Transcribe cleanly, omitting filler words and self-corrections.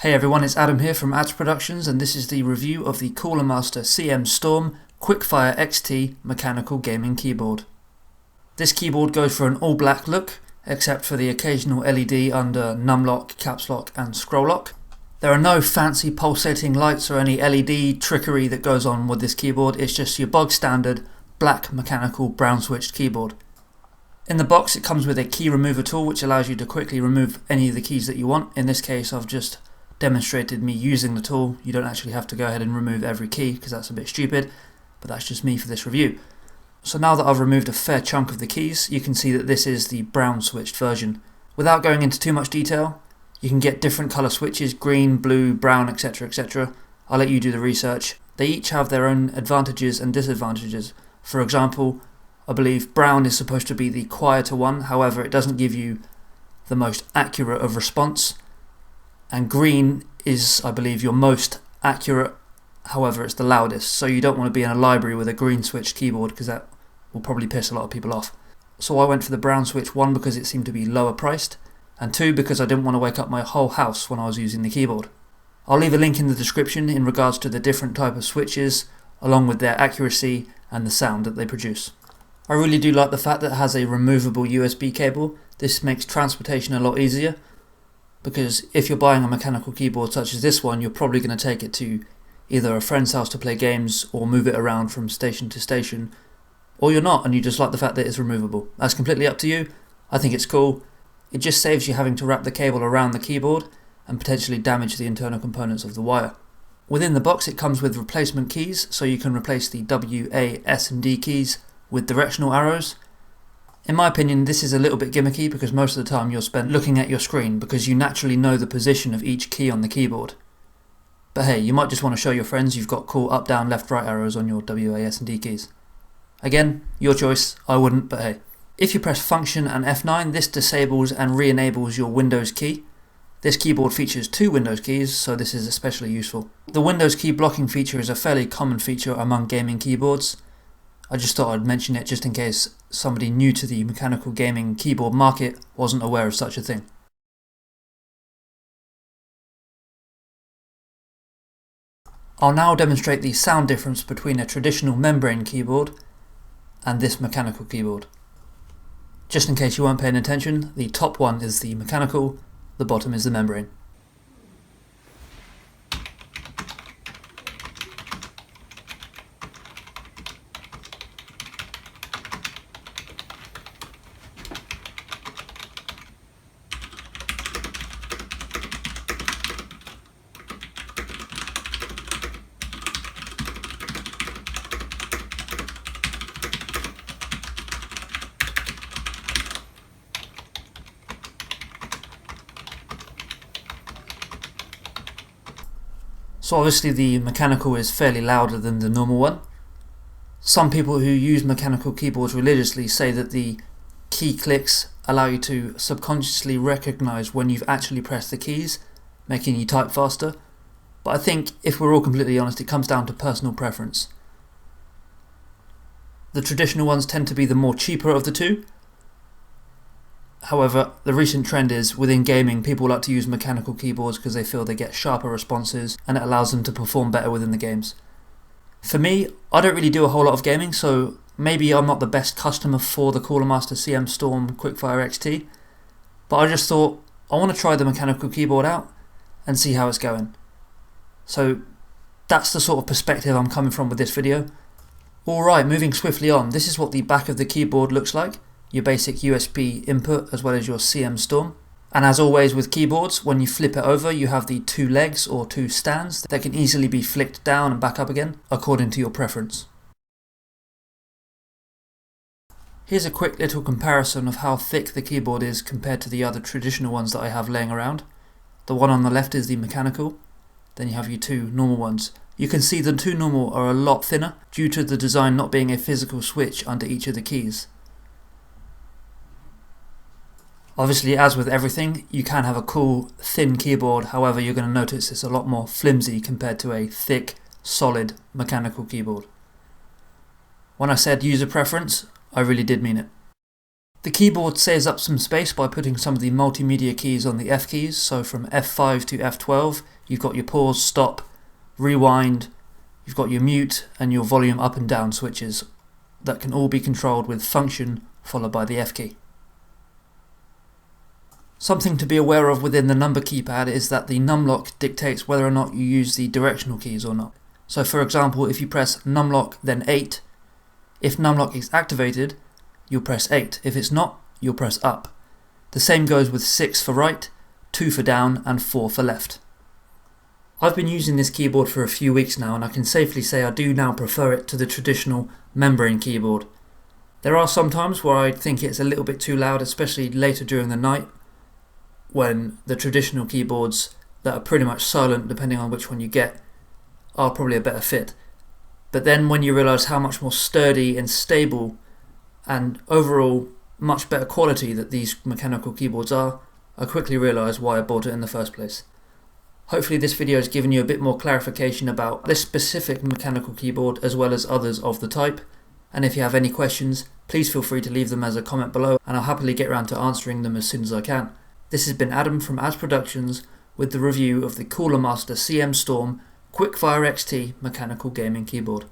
Hey everyone, it's Adam here from Ads Productions, and this is the review of the Cooler Master CM Storm Quickfire XT mechanical gaming keyboard. This keyboard goes for an all black look, except for the occasional LED under num lock, caps lock and scroll lock. There are no fancy pulsating lights or any LED trickery that goes on with this keyboard. It's just your bog standard black mechanical brown switched keyboard. In the box it comes with a key remover tool which allows you to quickly remove any of the keys that you want. In this case I've just demonstrated me using the tool. You don't actually have to go ahead and remove every key because that's a bit stupid, but that's just me for this review. So now that I've removed a fair chunk of the keys, you can see that this is the brown switched version. Without going into too much detail, you can get different colour switches, green, blue, brown, etc, etc. I'll let you do the research. They each have their own advantages and disadvantages. For example, I believe brown is supposed to be the quieter one, however it doesn't give you the most accurate of response. And green is, I believe, your most accurate, however it's the loudest, so you don't want to be in a library with a green switched keyboard because that will probably piss a lot of people off. So I went for the brown switch, one because it seemed to be lower priced, and two because I didn't want to wake up my whole house when I was using the keyboard. I'll leave a link in the description in regards to the different type of switches, along with their accuracy and the sound that they produce. I really do like the fact that it has a removable USB cable. This makes transportation a lot easier, because if you're buying a mechanical keyboard such as this one, you're probably going to take it to either a friend's house to play games or move it around from station to station, or you're not and you just like the fact that it's removable. That's completely up to you. I think it's cool. It just saves you having to wrap the cable around the keyboard and potentially damage the internal components of the wire. Within the box it comes with replacement keys, so you can replace the W, A, S and D keys with directional arrows. In my opinion, this is a little bit gimmicky because most of the time you'll spend looking at your screen because you naturally know the position of each key on the keyboard. But hey, you might just want to show your friends you've got cool up, down, left, right arrows on your W, A, S and D keys. Again, your choice. I wouldn't, but hey. If you press Function and F9, this disables and re-enables your Windows key. This keyboard features two Windows keys, so this is especially useful. The Windows key blocking feature is a fairly common feature among gaming keyboards. I just thought I'd mention it just in case somebody new to the mechanical gaming keyboard market wasn't aware of such a thing. I'll now demonstrate the sound difference between a traditional membrane keyboard and this mechanical keyboard. Just in case you weren't paying attention, the top one is the mechanical, the bottom is the membrane. So obviously the mechanical is fairly louder than the normal one. Some people who use mechanical keyboards religiously say that the key clicks allow you to subconsciously recognize when you've actually pressed the keys, making you type faster. But I think, if we're all completely honest, it comes down to personal preference. The traditional ones tend to be the more cheaper of the two. However, the recent trend is, within gaming, people like to use mechanical keyboards because they feel they get sharper responses and it allows them to perform better within the games. For me, I don't really do a whole lot of gaming, so maybe I'm not the best customer for the Cooler Master CM Storm Quickfire XT, but I just thought I want to try the mechanical keyboard out and see how it's going. So that's the sort of perspective I'm coming from with this video. Alright, moving swiftly on, this is what the back of the keyboard looks like. Your basic USB input as well as your CM Storm. And as always with keyboards, when you flip it over you have the two legs or two stands that can easily be flicked down and back up again according to your preference. Here's a quick little comparison of how thick the keyboard is compared to the other traditional ones that I have laying around. The one on the left is the mechanical, then you have your two normal ones. You can see the two normal are a lot thinner due to the design not being a physical switch under each of the keys. Obviously, as with everything, you can have a cool thin keyboard, however you're going to notice it's a lot more flimsy compared to a thick, solid mechanical keyboard. When I said user preference, I really did mean it. The keyboard saves up some space by putting some of the multimedia keys on the F keys, so from F5 to F12 you've got your pause, stop, rewind, you've got your mute and your volume up and down switches that can all be controlled with function followed by the F key. Something to be aware of within the number keypad is that the numlock dictates whether or not you use the directional keys or not. So for example, if you press numlock then 8, if numlock is activated, you'll press 8. If it's not, you'll press up. The same goes with 6 for right, 2 for down and 4 for left. I've been using this keyboard for a few weeks now, and I can safely say I do now prefer it to the traditional membrane keyboard. There are some times where I think it's a little bit too loud, especially later during the night, when the traditional keyboards that are pretty much silent, depending on which one you get, are probably a better fit. But then when you realise how much more sturdy and stable and overall much better quality that these mechanical keyboards are, I quickly realised why I bought it in the first place. Hopefully this video has given you a bit more clarification about this specific mechanical keyboard as well as others of the type, and if you have any questions, please feel free to leave them as a comment below and I'll happily get around to answering them as soon as I can. This has been Adam from As Productions with the review of the Cooler Master CM Storm Quickfire XT mechanical gaming keyboard.